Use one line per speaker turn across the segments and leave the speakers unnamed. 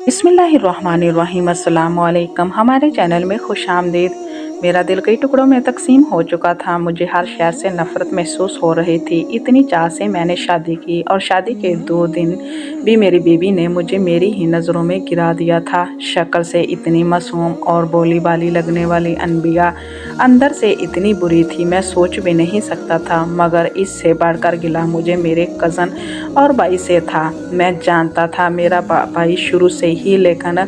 बिस्मिल्लाहिर्रहमानिर्रहीम। अस्सलाम वालेकुम। हमारे चैनल में खुश आमदीद। मेरा दिल कई टुकड़ों में तकसीम हो चुका था। मुझे हर शय से नफ़रत महसूस हो रही थी। इतनी चाह से मैंने शादी की और शादी के 2 दिन भी मेरी बीवी ने मुझे मेरी ही नज़रों में गिरा दिया था। शक्ल से इतनी मासूम और बोली बाली लगने वाली अनबिया अंदर से इतनी बुरी थी, मैं सोच भी नहीं सकता था। मगर इससे बढ़कर गिला मुझे मेरे कज़न और भाई से था। मैं जानता था मेरा भाई शुरू से ही लेकिन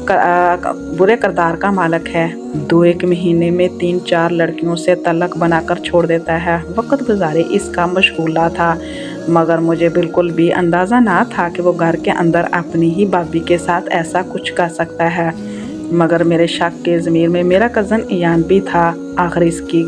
बुरे किरदार का मालिक है। 2-1 महीने में 3-4 लड़कियों से तलक बनाकर छोड़ देता है। वक्त गुजारे इसका मशगूला था, मगर मुझे बिल्कुल भी अंदाज़ा ना था कि वो घर के अंदर अपनी ही भाभी के साथ ऐसा कुछ कर सकता है। मगर मेरे शक के ज़मीर में मेरा कज़न इयान भी था। आखिर इसकी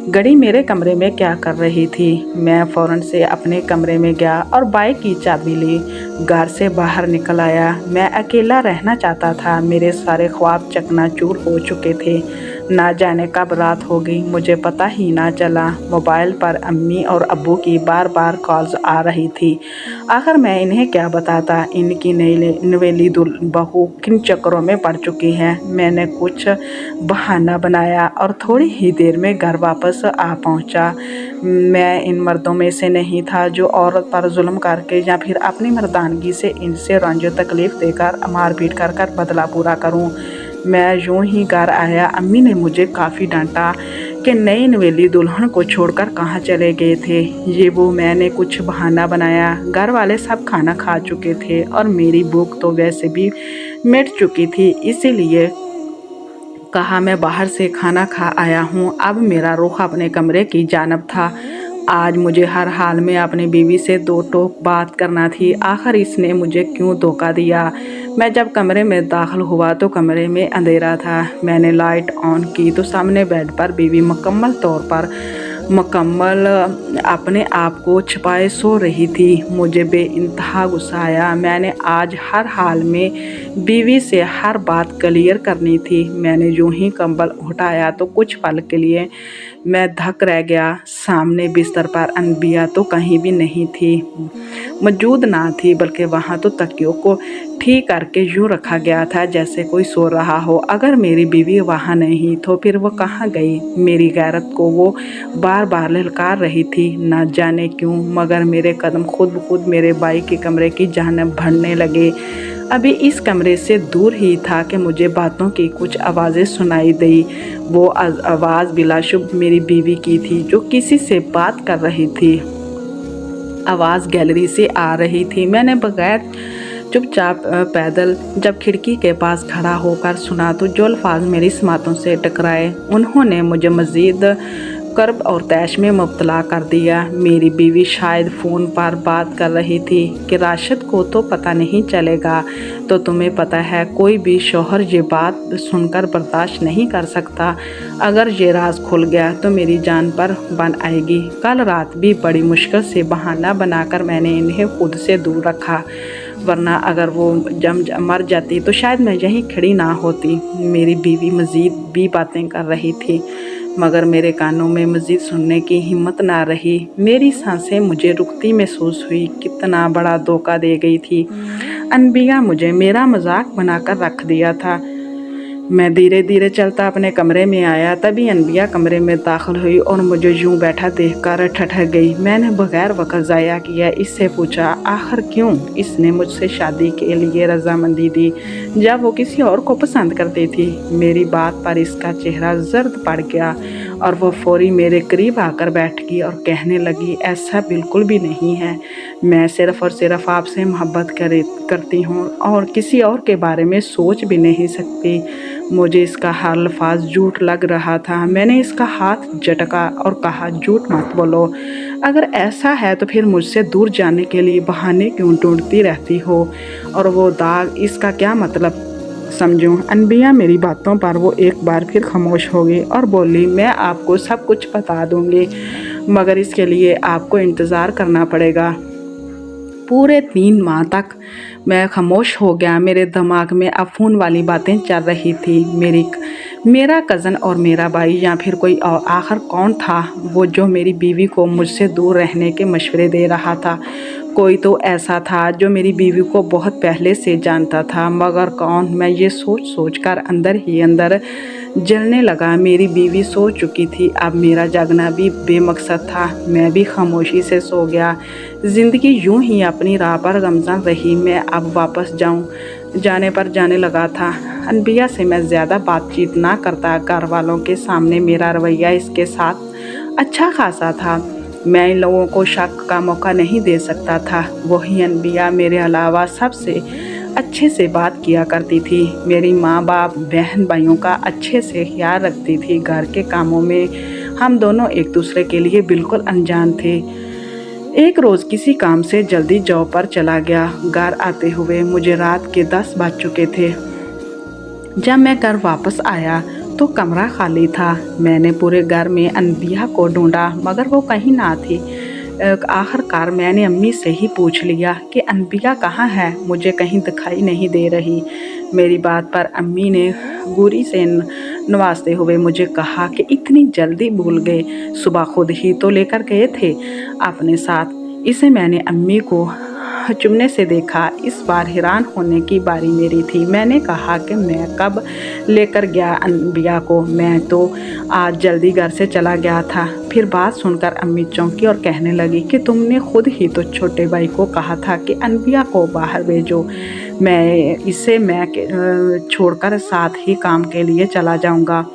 घड़ी मेरे कमरे में क्या कर रही थी? मैं फ़ौरन से अपने कमरे में गया और बाइक की चाबी ली। घर से बाहर निकल आया। मैं अकेला रहना चाहता था। मेरे सारे ख्वाब चकनाचूर हो चुके थे। ना जाने कब रात हो गई, मुझे पता ही ना चला। मोबाइल पर अम्मी और अब्बू की बार बार कॉल्स आ रही थी। आखिर मैं इन्हें क्या बताता? इनकी नई नवेली बहू किन चक्करों में पड़ चुकी है। मैंने कुछ बहाना बनाया और थोड़ी ही देर में घर वापस आ पहुंचा। मैं इन मर्दों में से नहीं था जो औरत पर जुल्म करके या फिर अपनी मर्दानगी से इनसे रंज तकलीफ़ देकर मारपीट कर बदला पूरा करूं। मैं यूं ही घर आया, अम्मी ने मुझे काफ़ी डांटा कि नई नवेली दुल्हन को छोड़कर कहाँ चले गए थे। ये वो मैंने कुछ बहाना बनाया। घर वाले सब खाना खा चुके थे और मेरी भूख तो वैसे भी मिट चुकी थी, इसीलिए कहा मैं बाहर से खाना खा आया हूँ। अब मेरा रुख अपने कमरे की जानब था। आज मुझे हर हाल में अपनी बीवी से 2 टोक बात करना थी। आखिर इसने मुझे क्यों धोखा दिया? मैं जब कमरे में दाखिल हुआ तो कमरे में अंधेरा था। मैंने लाइट ऑन की तो सामने बेड पर बीवी मुकम्मल अपने आप को छिपाए सो रही थी। मुझे बेइंतहा गुस्सा आया। मैंने आज हर हाल में बीवी से हर बात क्लियर करनी थी। मैंने यूं ही कंबल उठाया तो कुछ पल के लिए मैं धक रह गया। सामने बिस्तर पर अनबिया तो कहीं भी नहीं थी, मौजूद ना थी, बल्कि वहाँ तो तकियों को ठीक करके यूं रखा गया था जैसे कोई सो रहा हो। अगर मेरी बीवी वहाँ नहीं तो फिर वो कहाँ गई? मेरी गैरत को वो बार बार ललकार रही थी। न जाने क्यों, मगर मेरे कदम खुद ब खुद मेरे भाई के कमरे की जानिब बढ़ने लगे। अभी इस कमरे से दूर ही था कि मुझे बातों की कुछ आवाज़ें सुनाई दी। वो आवाज़ बिलाशुब मेरी बीवी की थी जो किसी से बात कर रही थी। आवाज़ गैलरी से आ रही थी। मैंने बगैर चुपचाप पैदल जब खिड़की के पास खड़ा होकर सुना तो जो अल्फाज मेरी समातों से टकराए उन्होंने मुझे मज़ीद कर्ब और तैश में मुब्तला कर दिया। मेरी बीवी शायद फ़ोन पर बात कर रही थी कि राशिद को तो पता नहीं चलेगा, तो तुम्हें पता है कोई भी शौहर ये बात सुनकर बर्दाश्त नहीं कर सकता। अगर ये राज खुल गया तो मेरी जान पर बन आएगी। कल रात भी बड़ी मुश्किल से बहाना बनाकर मैंने इन्हें खुद से दूर रखा, वरना अगर वो जम मर जाती तो शायद मैं यहीं खड़ी ना होती। मेरी बीवी मज़ीद भी बातें कर रही थी, मगर मेरे कानों में मज़ीद सुनने की हिम्मत ना रही। मेरी सांसें मुझे रुकती महसूस हुई। कितना बड़ा धोखा दे गई थी अनबिया मुझे। मेरा मजाक बनाकर रख दिया था। मैं धीरे धीरे चलता अपने कमरे में आया। तभी अनबिया कमरे में दाखिल हुई और मुझे यूं बैठा देखकर ठठक गई। मैंने बगैर वक्त ज़ाया किया इससे पूछा, आखिर क्यों इसने मुझसे शादी के लिए रजामंदी दी जब वो किसी और को पसंद करती थी? मेरी बात पर इसका चेहरा जर्द पड़ गया और वो फौरी मेरे करीब आकर बैठ गई और कहने लगी, ऐसा बिल्कुल भी नहीं है। मैं सिर्फ़ और सिर्फ आपसे मोहब्बत करती हूँ और किसी और के बारे में सोच भी नहीं सकती। मुझे इसका हर अल्फाज झूठ लग रहा था। मैंने इसका हाथ झटका और कहा, झूठ मत बोलो। अगर ऐसा है तो फिर मुझसे दूर जाने के लिए बहाने क्यों ढूंढती रहती हो? और वो दाग, इसका क्या मतलब समझूं? अनबिया मेरी बातों पर वो एक बार फिर खामोश हो गई और बोली, मैं आपको सब कुछ बता दूंगी, मगर इसके लिए आपको इंतज़ार करना पड़ेगा। पूरे 3 माह तक मैं खामोश हो गया। मेरे दिमाग में अफून वाली बातें चल रही थी। मेरा कज़न और मेरा भाई या फिर कोई और, आखिर कौन था वो जो मेरी बीवी को मुझसे दूर रहने के मशवरे दे रहा था? कोई तो ऐसा था जो मेरी बीवी को बहुत पहले से जानता था, मगर कौन? मैं ये सोच सोच कर अंदर ही अंदर जलने लगा। मेरी बीवी सो चुकी थी, अब मेरा जागना भी बेमकसद था। मैं भी खामोशी से सो गया। ज़िंदगी यूं ही अपनी राह पर गमज़न रही। मैं अब वापस जाने पर जाने लगा था। अनबिया से मैं ज़्यादा बातचीत ना करता। घर वालों के सामने मेरा रवैया इसके साथ अच्छा खासा था। मैं इन लोगों को शक का मौका नहीं दे सकता था। वही अनबिया मेरे अलावा सबसे अच्छे से बात किया करती थी। मेरी माँ बाप बहन भाइयों का अच्छे से ख्याल रखती थी। घर के कामों में हम दोनों एक दूसरे के लिए बिल्कुल अनजान थे। एक रोज़ किसी काम से जल्दी जॉब पर चला गया। घर आते हुए मुझे रात के 10 बज चुके थे। जब मैं घर वापस आया तो कमरा खाली था। मैंने पूरे घर में अनबिया को ढूंढा, मगर वो कहीं ना थी। आखिरकार मैंने अम्मी से ही पूछ लिया कि अनबिया कहाँ है, मुझे कहीं दिखाई नहीं दे रही। मेरी बात पर अम्मी ने गुरी से नवाजते हुए मुझे कहा कि इतनी जल्दी भूल गए, सुबह खुद ही तो लेकर गए थे अपने साथ। इसे मैंने अम्मी को चुमने से देखा। इस बार हैरान होने की बारी मेरी थी। मैंने कहा कि मैं कब लेकर गया अनबिया को, मैं तो आज जल्दी घर से चला गया था। फिर बात सुनकर अम्मी चौंकी और कहने लगी कि तुमने खुद ही तो छोटे भाई को कहा था कि अनबिया को बाहर भेजो। मैं छोड़कर साथ ही काम के लिए चला जाऊंगा।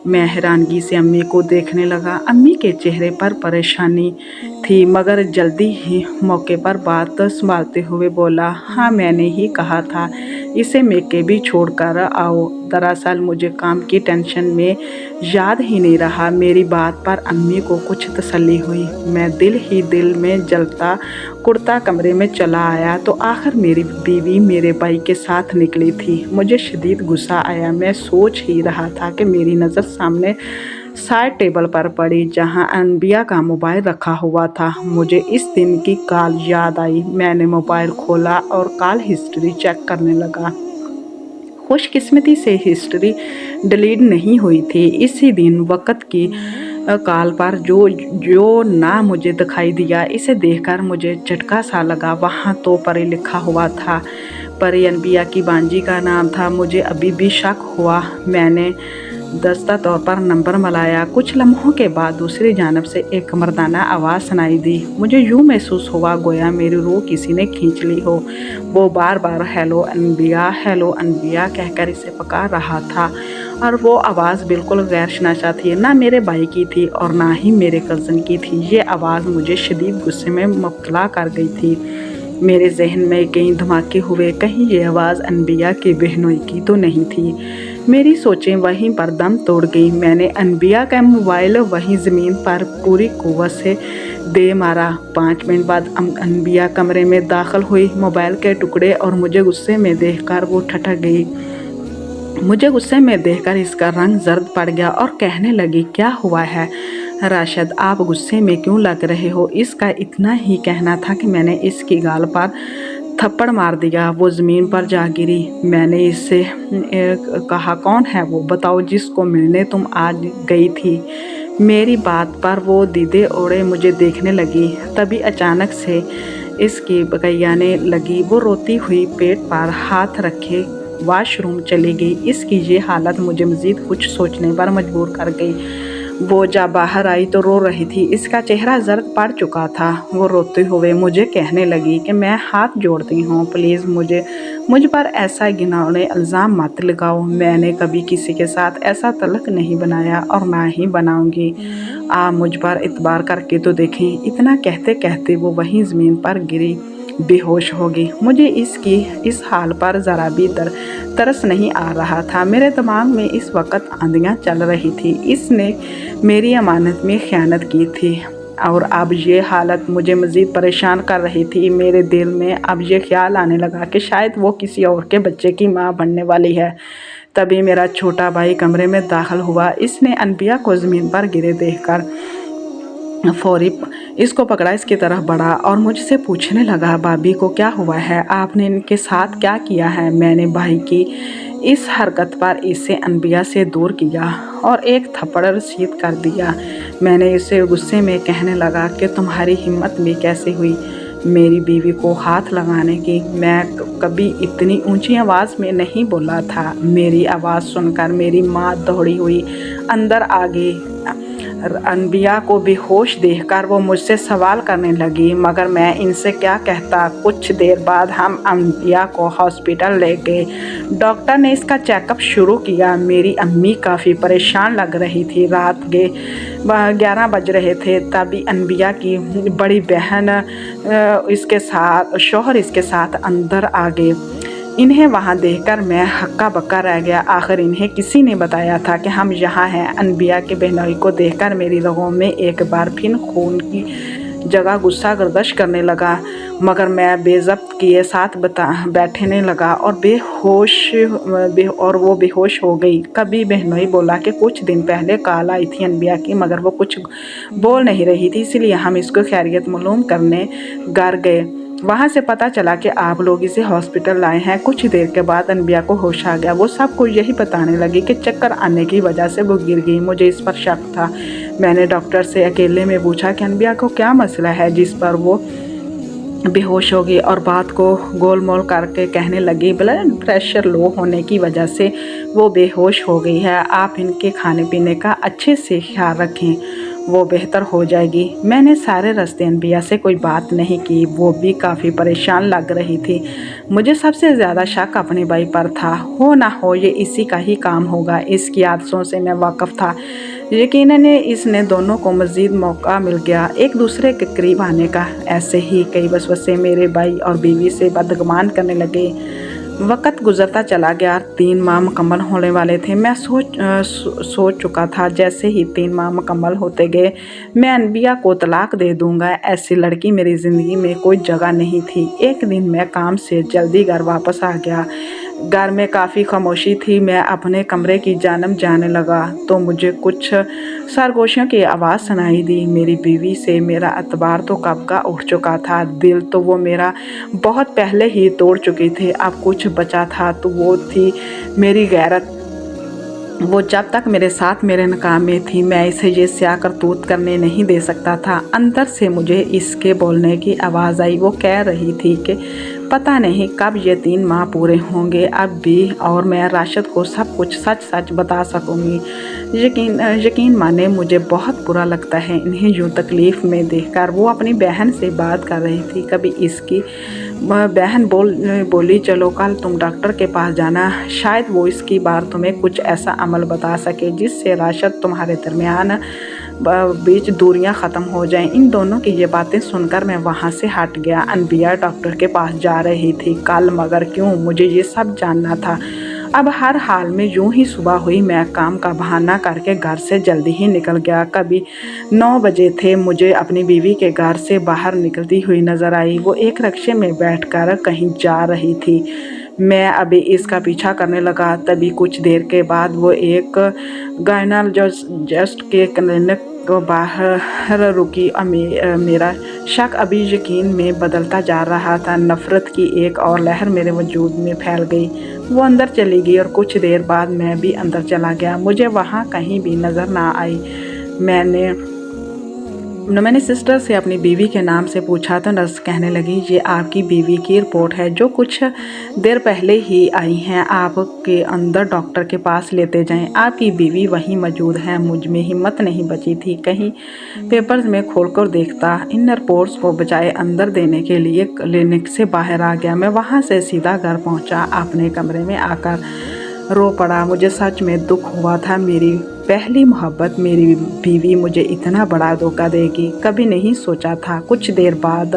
मैं हैरानगी से अम्मी को देखने लगा। अम्मी के चेहरे पर परेशानी थी, मगर जल्दी ही मौके पर बात संभालते हुए बोला, हाँ मैंने ही कहा था इसे मेके भी छोड़ कर आओ। दरअसल मुझे काम की टेंशन में याद ही नहीं रहा। मेरी बात पर अम्मी को कुछ तसल्ली हुई। मैं दिल ही दिल में जलता कुर्ता कमरे में चला आया तो आखिर मेरी बीवी मेरे भाई के साथ निकली थी। मुझे शदीद गुस्सा आया। मैं सोच ही रहा था कि मेरी नज़र सामने साइड टेबल पर पड़ी जहां अनबिया का मोबाइल रखा हुआ था। मुझे इस दिन की कॉल याद आई। मैंने मोबाइल खोला और कॉल हिस्ट्री चेक करने लगा। खुशकिस्मती से हिस्ट्री डिलीट नहीं हुई थी। इसी दिन वक़्त की कॉल पर जो ना मुझे दिखाई दिया, इसे देखकर मुझे झटका सा लगा। वहाँ तो परी लिखा हुआ था। परी अनबिया की बांजी का नाम था। मुझे अभी भी शक हुआ। मैंने दस्ता तौर पर नंबर मिलाया। कुछ लम्हों के बाद दूसरी जानब से एक मर्दाना आवाज़ सुनाई दी। मुझे यूँ महसूस हुआ गोया मेरी रूह किसी ने खींच ली हो। वो बार बार हेलो अनबिया कहकर इसे पुकार रहा था, और वो आवाज़ बिल्कुल गैर शनासा थी। ना मेरे भाई की थी और ना ही मेरे कज़न की थी। ये आवाज़ मुझे शदीद गुस्से में मुब्तला कर गई थी। मेरे जहन में कई धमाके हुए। कहीं ये आवाज़ अनबिया की बहनोई की तो नहीं थी। मेरी सोचें वहीं पर दम तोड़ गई। मैंने अनबिया का मोबाइल वहीं ज़मीन पर पूरी कुव्वत से दे मारा। 5 मिनट बाद अनबिया कमरे में दाखिल हुई, मोबाइल के टुकड़े और मुझे गुस्से में देखकर वो ठठक गई। मुझे गुस्से में देखकर इसका रंग जर्द पड़ गया और कहने लगी, क्या हुआ है राशिद, आप गुस्से में क्यों लग रहे हो? इसका इतना ही कहना था कि मैंने इसकी गाल पर थप्पड़ मार दिया। वो ज़मीन पर जा गिरी। मैंने इससे कहा, कौन है वो? बताओ जिसको मिलने तुम आज गई थी। मेरी बात पर वो दीदे ओढ़े मुझे देखने लगी। तभी अचानक से इसकी बकैयाने लगी। वो रोती हुई पेट पर हाथ रखे वॉशरूम चली गई। इसकी ये हालत मुझे मज़ीद कुछ सोचने पर मजबूर कर गई। वो जब बाहर आई तो रो रही थी। इसका चेहरा जर्द पड़ चुका था। वो रोते हुए मुझे कहने लगी कि मैं हाथ जोड़ती हूँ, प्लीज़ मुझ पर ऐसा घिनौने इल्ज़ाम मत लगाओ। मैंने कभी किसी के साथ ऐसा तल्क नहीं बनाया और ना ही बनाऊंगी। आप मुझ पर इतबार करके तो देखें। इतना कहते कहते वो वहीं ज़मीन पर गिरी, बेहोश होगी। मुझे इसकी इस हाल पर ज़रा भी तरस नहीं आ रहा था। मेरे दिमाग में इस वक्त आंधियाँ चल रही थी। इसने मेरी अमानत में ख़यानत की थी और अब ये हालत मुझे मज़ीद परेशान कर रही थी। मेरे दिल में अब ये ख्याल आने लगा कि शायद वो किसी और के बच्चे की माँ बनने वाली है। तभी मेरा छोटा भाई कमरे में दाखिल हुआ। इसने अनबिया को ज़मीन पर गिरे देखकर फौरी इसको पकड़ा, इसकी तरफ बढ़ा और मुझसे पूछने लगा, भाभी को क्या हुआ है? आपने इनके साथ क्या किया है? मैंने भाई की इस हरकत पर इसे अनबिया से दूर किया और एक थप्पड़ रसीद कर दिया। मैंने इसे गुस्से में कहने लगा कि तुम्हारी हिम्मत भी कैसे हुई? मेरी बीवी को हाथ लगाने की। मैं कभी इतनी ऊंची आवाज़ में नहीं बोला था। मेरी आवाज़ सुनकर मेरी माँ दौड़ी हुई अंदर आ गई। अनबिया को बेहोश देखकर वो मुझसे सवाल करने लगी, मगर मैं इनसे क्या कहता। कुछ देर बाद हम अनबिया को हॉस्पिटल ले गए। डॉक्टर ने इसका चेकअप शुरू किया। मेरी अम्मी काफ़ी परेशान लग रही थी। रात के 11 बज रहे थे। तभी अनबिया की बड़ी बहन शौहर इसके साथ अंदर आ गए। इन्हें वहाँ देखकर मैं हक्का बक्का रह गया। आखिर इन्हें किसी ने बताया था कि हम यहाँ हैं। अनबिया के बहनोई को देखकर मेरी रगों में एक बार फिर खून की जगह गुस्सा गर्दिश करने लगा, मगर मैं बेज़ब्त किए साथ बैठने लगा और वो बेहोश हो गई। कभी बहनोई बोला कि कुछ दिन पहले कॉल आई थी अनबिया की, मगर वो कुछ बोल नहीं रही थी, इसलिए हम इसको खैरियत मालूम करने घर गए। वहाँ से पता चला कि आप लोग इसे हॉस्पिटल लाए हैं। कुछ देर के बाद अनबिया को होश आ गया। वो सबको यही बताने लगी कि चक्कर आने की वजह से वो गिर गई। मुझे इस पर शक था। मैंने डॉक्टर से अकेले में पूछा कि अनबिया को क्या मसला है, जिस पर वो बेहोश हो गई और बात को गोलमोल करके कहने लगी, ब्लड प्रेशर लो होने की वजह से वो बेहोश हो गई है। आप इनके खाने पीने का अच्छे से ख्याल रखें, वो बेहतर हो जाएगी। मैंने सारे रास्ते अनबिया से कोई बात नहीं की। वो भी काफ़ी परेशान लग रही थी। मुझे सबसे ज़्यादा शक अपने भाई पर था। हो ना हो ये इसी का ही काम होगा। इसकी आदतों से मैं वाकिफ़ था। यकीनन इसने दोनों को मज़ीद मौका मिल गया एक दूसरे के करीब आने का। ऐसे ही कई वसवसे मेरे भाई और बीवी से बदगुमान करने लगे। वक़्त गुज़रता चला गया। 3 माह मुकम्मल होने वाले थे। मैं सोच चुका था जैसे ही 3 माह मुकम्मल होते गए मैं अनबिया को तलाक दे दूँगा। ऐसी लड़की मेरी ज़िंदगी में कोई जगह नहीं थी। एक दिन मैं काम से जल्दी घर वापस आ गया। घर में काफ़ी खामोशी थी। मैं अपने कमरे की जानब जाने लगा तो मुझे कुछ सरगोशियों की आवाज़ सुनाई दी। मेरी बीवी से मेरा एतबार तो कब का उठ चुका था। दिल तो वो मेरा बहुत पहले ही तोड़ चुकी थी। अब कुछ बचा था तो वो थी मेरी गैरत। वो जब तक मेरे साथ मेरे नकाम में थी मैं इसे ये स्याह करतूत करने नहीं दे सकता था। अंदर से मुझे इसके बोलने की आवाज़ आई। वो कह रही थी कि पता नहीं कब ये 3 माह पूरे होंगे अब भी, और मैं राशिद को सब कुछ सच सच बता सकूँगी। यकीन माने मुझे बहुत बुरा लगता है इन्हें यूँ तकलीफ़ में देखकर। वो अपनी बहन से बात कर रही थी। कभी इसकी बहन बोली चलो कल तुम डॉक्टर के पास जाना, शायद वो इसकी बार तुम्हें कुछ ऐसा अमल बता सके जिससे राशिद तुम्हारे दरमियान बीच दूरियां ख़त्म हो जाएं। इन दोनों की ये बातें सुनकर मैं वहाँ से हट गया। अनबिया डॉक्टर के पास जा रही थी कल, मगर क्यों, मुझे ये सब जानना था। अब हर हाल में यूं ही सुबह हुई मैं काम का बहाना करके घर से जल्दी ही निकल गया। कभी 9 बजे थे। मुझे अपनी बीवी के घर से बाहर निकलती हुई नज़र आई। वो एक रिक्शे में बैठकर कहीं जा रही थी। मैं अभी इसका पीछा करने लगा। तभी कुछ देर के बाद वो एक गायनोलॉजिस्ट के क्लिनिक को बाहर रुकी और मेरा शक अभी यकीन में बदलता जा रहा था। नफ़रत की एक और लहर मेरे वजूद में फैल गई। वो अंदर चली गई और कुछ देर बाद मैं भी अंदर चला गया। मुझे वहाँ कहीं भी नज़र ना आई। मैंने सिस्टर से अपनी बीवी के नाम से पूछा तो नर्स कहने लगी ये आपकी बीवी की रिपोर्ट है जो कुछ देर पहले ही आई हैं। आपके अंदर डॉक्टर के पास लेते जाएं। आपकी बीवी वहीं मौजूद है। मुझ में हिम्मत नहीं बची थी कहीं पेपर्स में खोलकर देखता। इन रिपोर्ट्स को बजाय अंदर देने के लिए क्लिनिक से बाहर आ गया। मैं वहाँ से सीधा घर पहुँचा। अपने कमरे में आकर रो पड़ा। मुझे सच में दुख हुआ था। मेरी पहली मोहब्बत मेरी बीवी मुझे इतना बड़ा धोखा देगी कभी नहीं सोचा था। कुछ देर बाद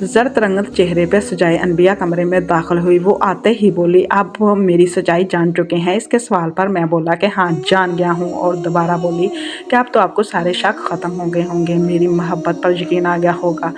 जर्द रंगत चेहरे पर सजाए अनबिया कमरे में दाखिल हुई। वो आते ही बोली आप मेरी सच्चाई जान चुके हैं। इसके सवाल पर मैं बोला कि हाँ जान गया हूँ, और दोबारा बोली कि अब तो आपको सारे शक ख़त्म हो गए होंगे, मेरी मोहब्बत पर यकीन आ गया होगा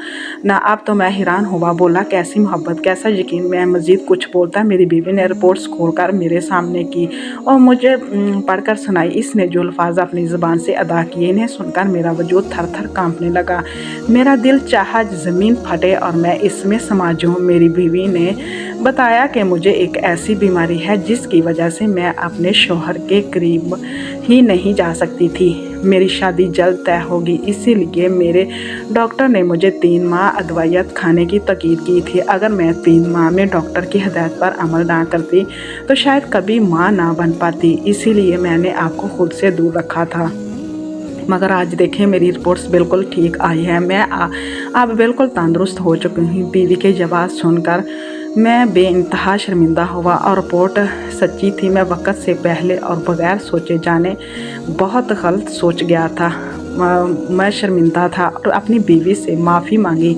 ना। अब तो मैं हैरान हुआ। बोला कैसी मोहब्बत, कैसा यकीन। मैं मज़ीद कुछ बोलता मेरी बीवी ने रिपोर्ट्स खोलकर मेरे सामने की और मुझे पढ़कर सुनाई। इसने जो अल्फाज अपनी ज़ुबान से अदा किए इन्हें सुनकर मेरा वजूद थर थर कांपने लगा। मेरा दिल चाहा ज़मीन फटे और मैं इसमें समा जाऊं। मेरी बीवी ने बताया कि मुझे एक ऐसी बीमारी है जिसकी वजह से मैं अपने शौहर के करीब ही नहीं जा सकती थी। मेरी शादी जल्द तय होगी, इसीलिए मेरे डॉक्टर ने मुझे 3 माह अदवियत खाने की ताकीद की थी। अगर मैं 3 माह में डॉक्टर की हिदायत पर अमल ना करती तो शायद कभी माँ ना बन पाती, इसीलिए मैंने आपको खुद से दूर रखा था। मगर आज देखें मेरी रिपोर्ट्स बिल्कुल ठीक आई है। मैं अब बिल्कुल तंदुरुस्त हो चुकी हूँ। बीवी के जवाब सुनकर मैं बेइंतहा शर्मिंदा हुआ और रिपोर्ट सच्ची थी। मैं वक्त से पहले और बगैर सोचे जाने बहुत गलत सोच गया था। मैं शर्मिंदा था और अपनी बीवी से माफ़ी मांगी,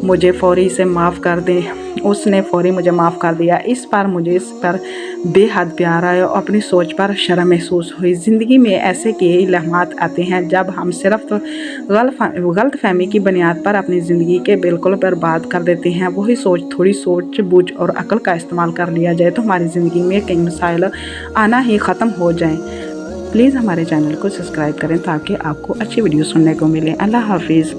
मुझे फौरी से माफ़ कर दें। उसने फौरी मुझे माफ़ कर दिया। इस बार मुझे इस पर बेहद प्यार आया और अपनी सोच पर शर्म महसूस हुई। ज़िंदगी में ऐसे कई लम्हात आते हैं जब हम सिर्फ गलत फहमी की बुनियाद पर अपनी ज़िंदगी के बिल्कुल बर्बाद कर देते हैं। वही थोड़ी सोच बूझ और अक्ल का इस्तेमाल कर लिया जाए तो हमारी ज़िंदगी में कई मसाइल आना ही ख़त्म हो जाएं। प्लीज़ हमारे चैनल को सब्सक्राइब करें ताकि आपको अच्छी वीडियो सुनने को मिले। अल्लाह हाफिज़।